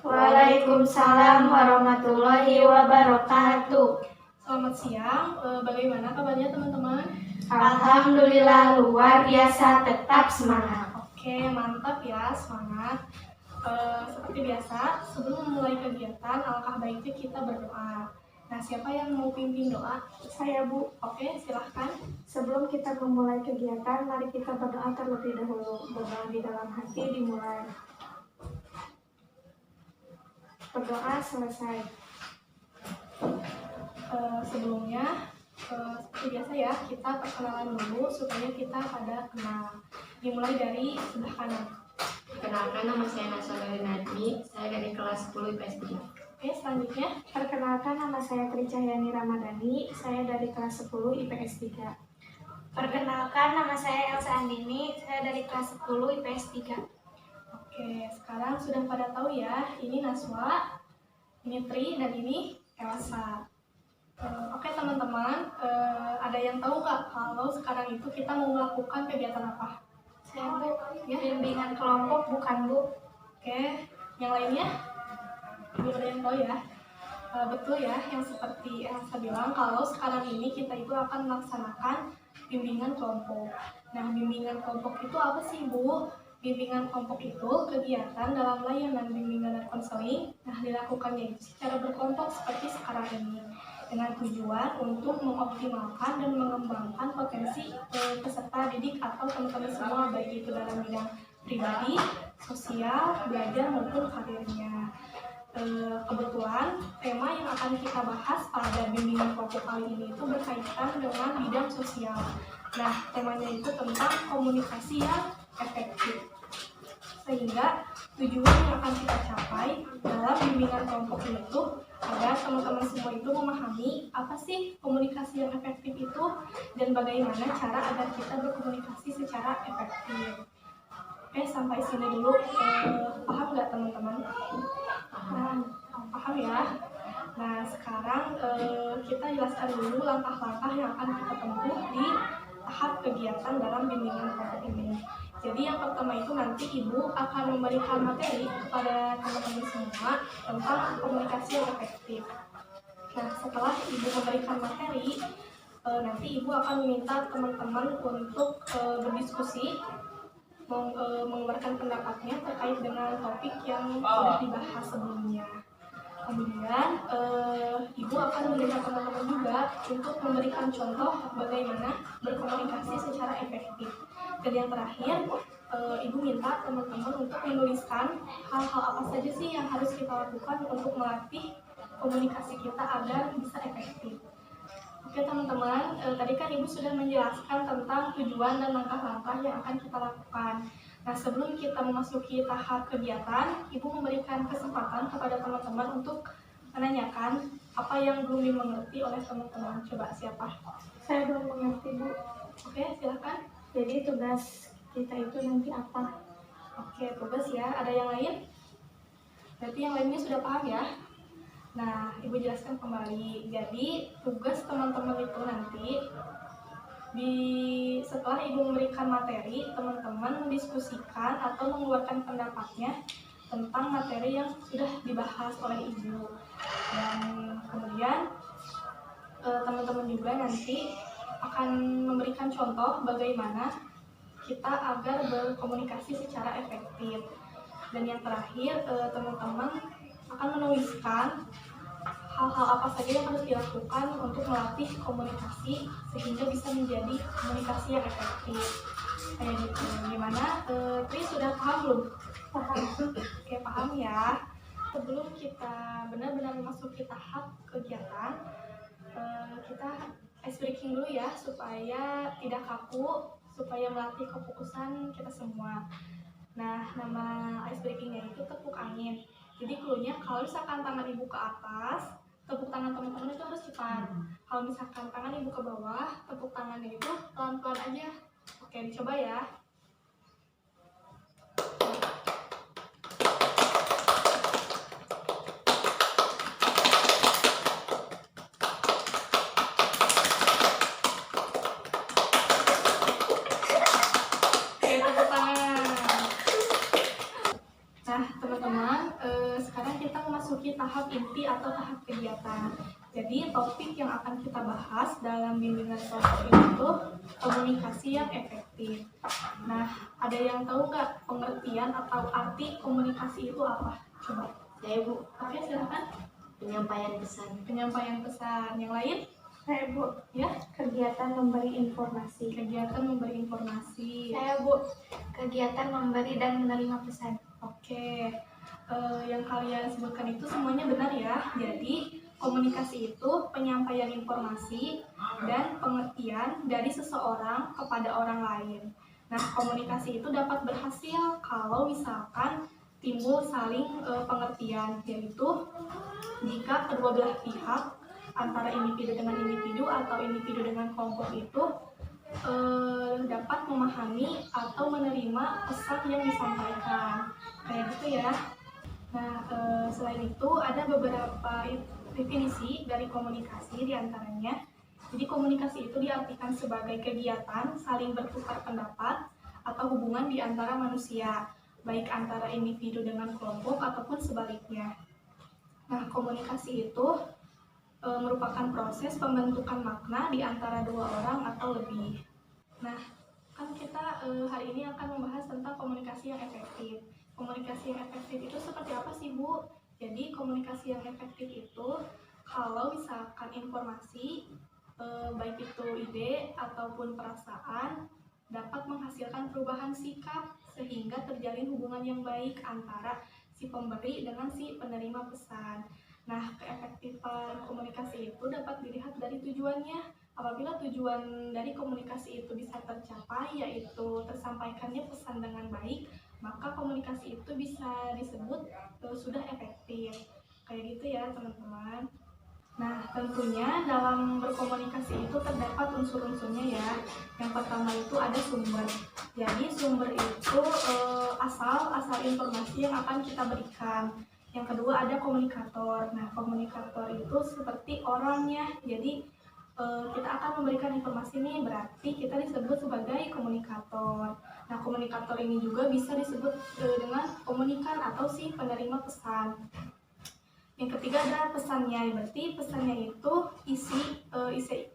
Waalaikumsalam warahmatullahi wabarakatuh. Selamat siang, bagaimana kabarnya teman-teman? Alhamdulillah luar biasa, tetap semangat. Oke, mantap ya, semangat. Seperti biasa, sebelum memulai kegiatan, alangkah baiknya kita berdoa. Nah, siapa yang mau pimpin doa? Saya, Bu. Oke, silahkan. Sebelum kita memulai kegiatan, mari kita berdoa terlebih dahulu. Berdoa di dalam hati dimulai. Berdoa selesai. Sebelumnya, seperti biasa ya, kita perkenalan dulu supaya kita pada kenal. Dimulai dari sebelah kanan. Perkenalkan, nama saya Nasrul Nadmi, saya dari kelas 10 IPS 3. Oke, selanjutnya. Perkenalkan, nama saya Tri Cahyani Ramadhani, saya dari kelas 10 IPS 3. Perkenalkan, nama saya Elsa Andini, saya dari kelas 10 IPS 3. Oke, sekarang sudah pada tahu ya, ini Naswa, ini Tri, dan ini Elsa. Oke teman-teman, ada yang tahu nggak kalau sekarang itu kita mau melakukan kegiatan apa? Saya, Bu. Ya, Bimbingan kelompok, bukan, Bu? Oke, yang lainnya? Belum ada yang tahu ya? Betul ya, yang seperti Elsa bilang, kalau sekarang ini kita itu akan melaksanakan bimbingan kelompok. Nah, bimbingan kelompok itu apa sih, Bu? Bimbingan kelompok itu kegiatan dalam layanan bimbingan dan konseling. Nah, dilakukannya itu secara berkelompok seperti sekarang ini, dengan tujuan untuk mengoptimalkan dan mengembangkan potensi peserta didik atau teman-teman semua, baik itu dalam bidang pribadi, sosial, belajar maupun karirnya. Kebetulan tema yang akan kita bahas pada bimbingan kelompok kali ini itu berkaitan dengan bidang sosial. Nah, temanya itu tentang komunikasi yang efektif. Sehingga tujuan yang akan kita capai dalam bimbingan kelompok itu agar teman-teman semua itu memahami apa sih komunikasi yang efektif itu dan bagaimana cara agar kita berkomunikasi secara efektif. Oke, sampai sini dulu. Paham nggak teman-teman? Paham ya? Nah, sekarang kita jelaskan dulu langkah-langkah yang akan kita tempuh di tahap kegiatan dalam bimbingan kelompok ini. Jadi yang pertama itu nanti Ibu akan memberikan materi kepada teman-teman semua tentang komunikasi yang efektif. Nah, setelah Ibu memberikan materi, nanti Ibu akan meminta teman-teman untuk berdiskusi, mengeluarkan pendapatnya terkait dengan topik yang sudah dibahas sebelumnya. Kemudian Ibu akan meminta teman-teman juga untuk memberikan contoh bagaimana berkomunikasi secara efektif. Dan yang terakhir, Ibu minta teman-teman untuk menuliskan hal-hal apa saja sih yang harus kita lakukan untuk melatih komunikasi kita agar bisa efektif. Oke teman-teman, tadi kan Ibu sudah menjelaskan tentang tujuan dan langkah-langkah yang akan kita lakukan. Nah, sebelum kita memasuki tahap kegiatan, Ibu memberikan kesempatan kepada teman-teman untuk menanyakan apa yang belum dimengerti oleh teman-teman. Coba siapa? Saya belum mengerti, Bu. Oke, silakan. Jadi tugas kita itu nanti apa? Oke, tugas ya. Ada yang lain? Berarti yang lainnya sudah paham ya? Nah, Ibu jelaskan kembali. Jadi, tugas teman-teman itu nanti setelah Ibu memberikan materi, teman-teman mendiskusikan atau mengeluarkan pendapatnya tentang materi yang sudah dibahas oleh Ibu. Dan kemudian teman-teman juga nanti akan memberikan contoh bagaimana kita agar berkomunikasi secara efektif. Dan yang terakhir, teman-teman akan menuliskan hal-hal apa saja yang harus dilakukan untuk melatih komunikasi sehingga bisa menjadi komunikasi yang efektif. Kayak gitu. Gimana? Tri sudah paham belum? Paham. Oke, paham ya. Sebelum kita benar-benar memasuki tahap kegiatan, kita ice breaking dulu ya supaya tidak kaku, supaya melatih kefokusan kita semua. Nah, nama ice breakingnya itu tepuk angin. Jadi cluenya kalau misalkan tangan Ibu ke atas, tepuk tangan teman-teman itu harus cepat. Kalau misalkan tangan Ibu ke bawah, tepuk tangannya itu pelan-pelan aja. Oke, dicoba ya. Oke, tepuk tangan. Nah, teman-teman, sekarang memasuki tahap inti atau tahap kegiatan. Jadi topik yang akan kita bahas dalam bimbingan kelompok ini tuh komunikasi yang efektif. Nah, ada yang tahu nggak pengertian atau arti komunikasi itu apa? Coba. Saya Bu, Oke, silakan. penyampaian pesan. Penyampaian pesan. Yang lain? Saya Bu, Ya, kegiatan memberi informasi. kegiatan memberi informasi. Saya Bu, kegiatan memberi dan menerima pesan. Oke, yang kalian sebutkan itu semuanya benar ya. Jadi komunikasi itu penyampaian informasi dan pengertian dari seseorang kepada orang lain. Nah, komunikasi itu dapat berhasil kalau misalkan timbul saling pengertian, yaitu jika kedua belah pihak antara individu dengan individu atau individu dengan kelompok itu dapat memahami atau menerima pesan yang disampaikan, kayak gitu ya. Nah, selain itu ada beberapa definisi dari komunikasi diantaranya. Jadi komunikasi itu diartikan sebagai kegiatan saling bertukar pendapat atau hubungan di antara manusia, baik antara individu dengan kelompok ataupun sebaliknya. Nah, komunikasi itu merupakan proses pembentukan makna di antara dua orang atau lebih. Nah, kan kita hari ini akan membahas tentang komunikasi yang efektif. Komunikasi yang efektif itu seperti apa sih, Bu? Jadi, komunikasi yang efektif itu kalau misalkan informasi, baik itu ide ataupun perasaan, dapat menghasilkan perubahan sikap sehingga terjalin hubungan yang baik antara si pemberi dengan si penerima pesan. Nah, keefektifan komunikasi itu dapat dilihat dari tujuannya. Apabila tujuan dari komunikasi itu bisa tercapai, yaitu tersampaikannya pesan dengan baik, maka komunikasi itu bisa disebut sudah efektif. Kayak gitu ya, teman-teman. Nah, tentunya dalam berkomunikasi itu terdapat unsur-unsurnya ya. Yang pertama itu ada sumber. Jadi sumber itu asal informasi yang akan kita berikan. Yang kedua ada komunikator. Nah, komunikator itu seperti orangnya. Jadi kita akan memberikan informasi ini, berarti kita disebut sebagai komunikator. Nah, komunikator ini juga bisa disebut dengan komunikan atau si penerima pesan. Yang ketiga ada pesannya, berarti pesannya itu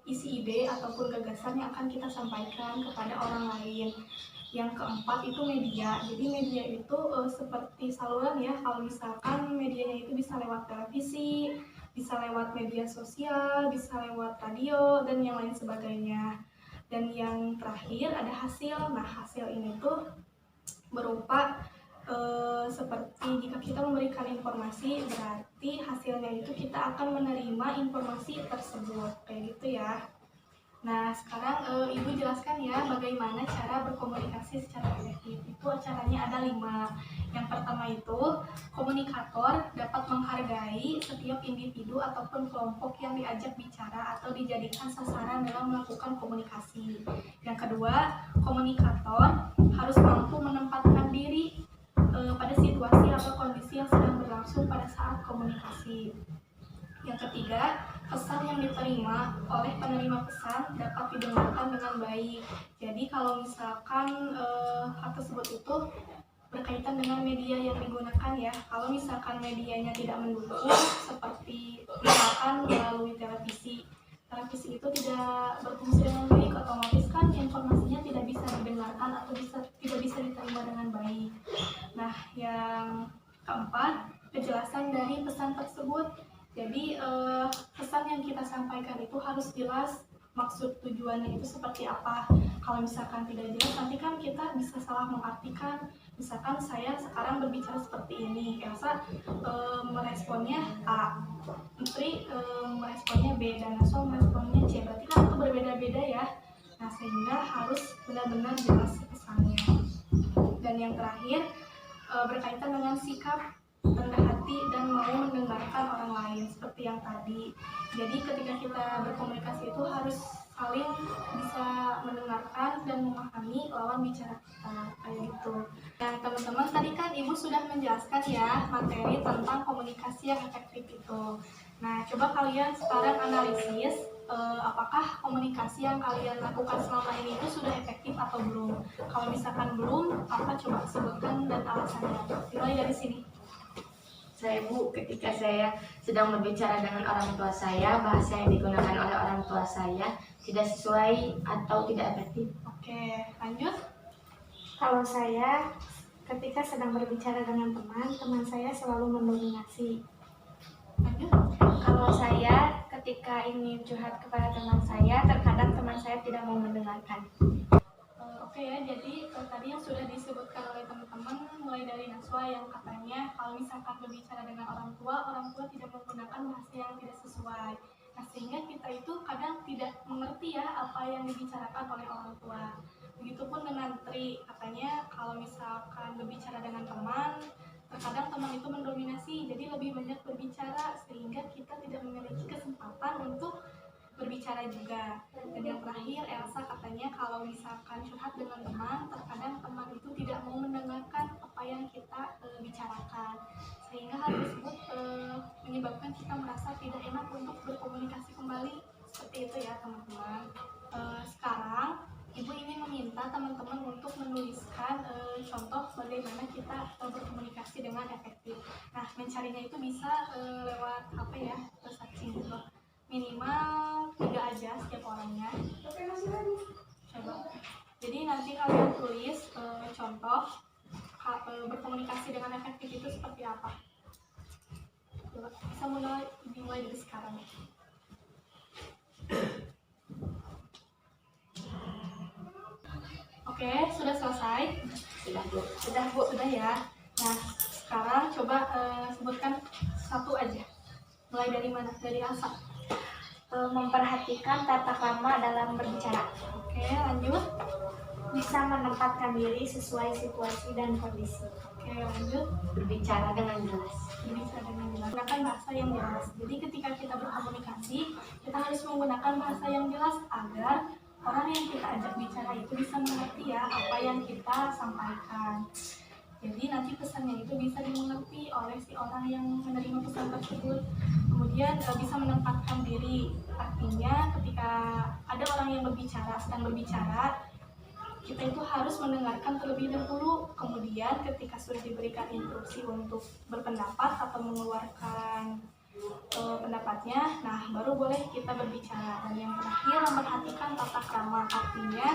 isi ide ataupun gagasan yang akan kita sampaikan kepada orang lain. Yang keempat itu media. Jadi media itu seperti saluran ya. Kalau misalkan medianya itu bisa lewat televisi, bisa lewat media sosial, bisa lewat radio, dan yang lain sebagainya. Dan yang terakhir ada hasil. Nah, hasil ini tuh berupa seperti jika kita memberikan informasi, berarti hasilnya itu kita akan menerima informasi tersebut, kayak gitu ya. Nah, sekarang Ibu jelaskan ya bagaimana cara berkomunikasi secara efektif. Itu caranya ada 5. Yang pertama itu, komunikator dapat menghargai setiap individu ataupun kelompok yang diajak bicara atau dijadikan sasaran dalam melakukan komunikasi. Yang kedua, komunikator harus mampu menempatkan diri pada situasi atau kondisi yang sedang berlangsung pada saat komunikasi. Yang ketiga, pesan yang diterima oleh penerima pesan dapat didengarkan dengan baik. Jadi kalau misalkan hal tersebut itu berkaitan dengan media yang digunakan ya. Kalau misalkan medianya tidak mendukung, seperti misalkan melalui televisi itu tidak berfungsi dengan baik, otomatis kan informasinya tidak bisa didengarkan atau tidak bisa diterima dengan baik. Nah, yang keempat, kejelasan dari pesan tersebut. Jadi pesan yang kita sampaikan itu harus jelas, maksud tujuannya itu seperti apa. Kalau misalkan tidak jelas, nanti kan kita bisa salah mengartikan. Misalkan saya sekarang berbicara seperti ini, Elsa meresponnya A, Putri meresponnya B, dan Naso meresponnya C. Berarti kan itu berbeda-beda ya. Nah, sehingga harus benar-benar jelas pesannya. Dan yang terakhir, berkaitan dengan sikap rendah hati dan mau mendengarkan orang lain seperti yang tadi. Jadi ketika kita berkomunikasi itu harus saling bisa mendengarkan dan memahami lawan bicara kita, kayak gitu. Dan teman-teman, tadi kan Ibu sudah menjelaskan ya materi tentang komunikasi yang efektif itu. Nah, coba kalian sekarang analisis apakah komunikasi yang kalian lakukan selama ini itu sudah efektif atau belum. Kalau misalkan belum, apa coba sebutkan dan alasannya. Dimulai dari sini. saya Bu, ketika saya sedang berbicara dengan orang tua saya, bahasa yang digunakan oleh orang tua saya tidak sesuai atau tidak efektif. Oke, lanjut. Kalau saya ketika sedang berbicara dengan teman, teman saya selalu mendominasi. Lanjut. Kalau saya ketika ingin curhat kepada teman saya, terkadang teman saya tidak mau mendengarkan. Oke ya, jadi tadi yang sudah disebutkan oleh teman-teman mulai dari Naswa yang katanya kalau misalkan berbicara dengan orang tua tidak menggunakan bahasa yang tidak sesuai. Nah, sehingga kita itu kadang tidak mengerti ya apa yang dibicarakan oleh orang tua. Begitupun dengan Tri, katanya kalau misalkan berbicara dengan teman, terkadang teman itu mendominasi, jadi lebih banyak berbicara sehingga kita tidak memiliki kesempatan untuk berbicara juga. Dan yang terakhir, Elsa katanya kalau misalkan curhat dengan teman, terkadang teman itu tidak mau mendengarkan apa yang kita bicarakan, sehingga hal tersebut menyebabkan kita merasa tidak enak untuk berkomunikasi kembali. Seperti itu ya teman-teman. Sekarang Ibu ingin meminta teman-teman untuk menuliskan contoh bagaimana kita berkomunikasi dengan efektif. Nah, mencarinya itu bisa lewat HP ya, searching gitu. Minimal 3 aja setiap orangnya. Coba. Jadi nanti kalian tulis contoh berkomunikasi dengan efektif itu seperti apa. Coba. Bisa dimulai dari sekarang. Oke, sudah selesai? Sudah Bu. Sudah Bu, sudah ya. Nah, sekarang coba sebutkan satu aja. Mulai dari mana? Dari Elsa. Memperhatikan tata krama dalam berbicara. Oke, lanjut. Bisa menempatkan diri sesuai situasi dan kondisi. Oke, lanjut. Berbicara dengan jelas. Berbicara dengan jelas. Menggunakan bahasa yang jelas. Jadi ketika kita berkomunikasi, kita harus menggunakan bahasa yang jelas agar orang yang kita ajak bicara itu bisa mengerti ya apa yang kita sampaikan. Jadi nanti pesannya itu bisa dimengerti oleh si orang yang menerima pesan tersebut. Kemudian bisa menempatkan diri. Artinya ketika ada orang yang sedang berbicara, kita itu harus mendengarkan terlebih dahulu. Kemudian ketika sudah diberikan instruksi untuk berpendapat atau mengeluarkan pendapatnya, nah baru boleh kita berbicara. Dan yang terakhir, memperhatikan tata krama. Artinya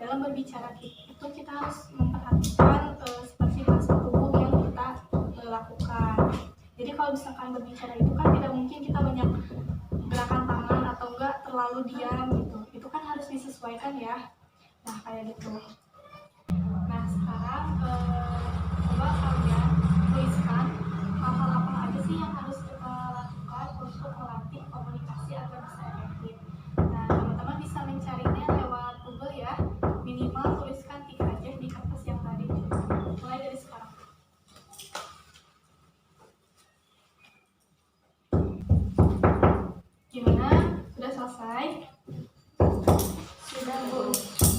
dalam berbicara itu kita harus memperhatikan seperti bahasa tubuh yang kita lakukan. Jadi kalau misalkan berbicara itu kan tidak mungkin kita banyak gerakan tangan atau enggak terlalu diam gitu. Itu kan harus disesuaikan ya. Nah kayak gitu. Nah sekarang coba kalian tuliskan hal-hal apa aja sih yang harus kita lakukan untuk melatih komunikasi agar bisa efektif. Nah teman-teman bisa mencarinya lewat Google ya. Minimal tuliskan 3 aja di kertas yang tadi. Mulai dari sekarang. Gimana? Sudah selesai? Sudah Bu.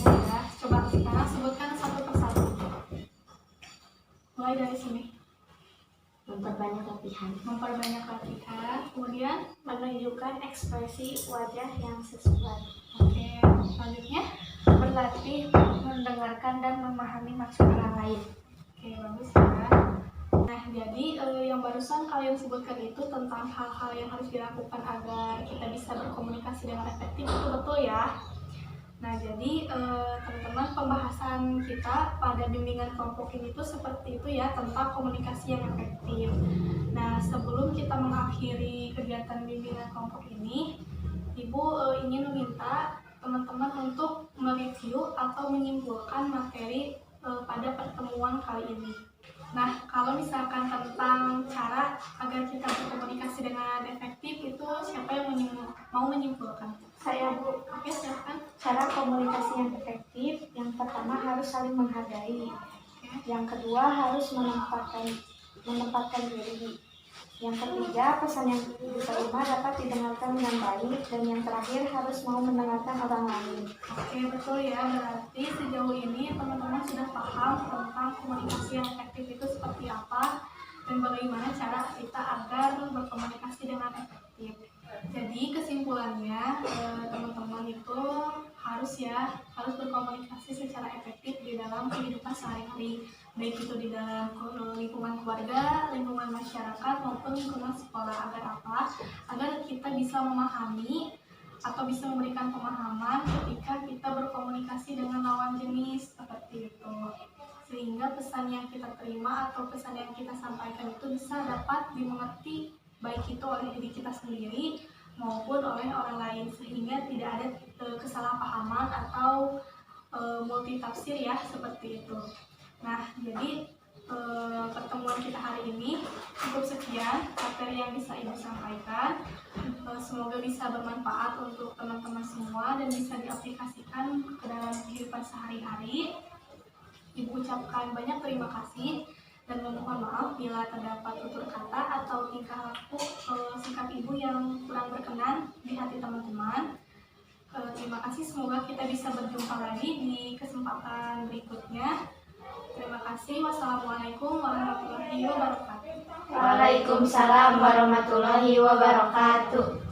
Ya, coba sekarang sebutkan satu persatu. Mulai dari sini. Memperbanyak latihan. Memperbanyak latihan. Kemudian, Menunjukkan ekspresi wajah yang sesuai. oke, selanjutnya. Berlatih mendengarkan dan memahami maksud orang lain. Oke, bagus ya. Nah, jadi yang barusan kalian sebutkan itu tentang hal-hal yang harus dilakukan agar kita bisa berkomunikasi dengan efektif, itu betul ya. Nah, jadi teman-teman, pembahasan kita pada bimbingan kelompok ini tuh seperti itu ya, tentang komunikasi yang efektif. Nah, sebelum kita mengakhiri kegiatan bimbingan kelompok ini, Ibu ingin meminta teman-teman untuk mereview atau menyimpulkan materi pada pertemuan kali ini. Nah, kalau misalkan tentang cara agar kita berkomunikasi dengan efektif, itu siapa yang mau menyimpulkan? Saya Bu. Oke, silakan. Cara komunikasi yang efektif, yang pertama harus saling menghargai. Yang kedua harus menempatkan diri. Yang ketiga, pesan yang diterima dapat didengarkan dengan baik. Dan yang terakhir harus mau mendengarkan orang lain. Oke, betul ya. Berarti sejauh ini teman-teman sudah paham tentang komunikasi yang efektif itu seperti apa dan bagaimana cara kita agar berkomunikasi dengan efektif. Jadi kesimpulannya teman-teman itu harus berkomunikasi secara efektif di dalam kehidupan sehari-hari, baik itu di dalam lingkungan keluarga, lingkungan masyarakat maupun lingkungan sekolah. Agar apa? Agar kita bisa memahami atau bisa memberikan pemahaman ketika kita berkomunikasi dengan lawan jenis seperti itu, sehingga pesan yang kita terima atau pesan yang kita sampaikan itu bisa dapat dimengerti baik itu oleh diri kita sendiri maupun oleh orang lain, sehingga tidak ada kesalahpahaman atau multitafsir ya, seperti itu. Nah, jadi pertemuan kita hari ini cukup sekian materi yang bisa Ibu sampaikan. Semoga bisa bermanfaat untuk teman-teman semua dan bisa diaplikasikan ke dalam kehidupan sehari-hari. Ibu ucapkan banyak terima kasih dan memohon maaf bila terdapat tutur kata atau tingkah laku sikap Ibu yang kurang berkenan di hati teman-teman. Terima kasih, semoga kita bisa berjumpa lagi di kesempatan berikutnya. Terima kasih. Wassalamualaikum warahmatullahi wabarakatuh. Waalaikumsalam warahmatullahi wabarakatuh.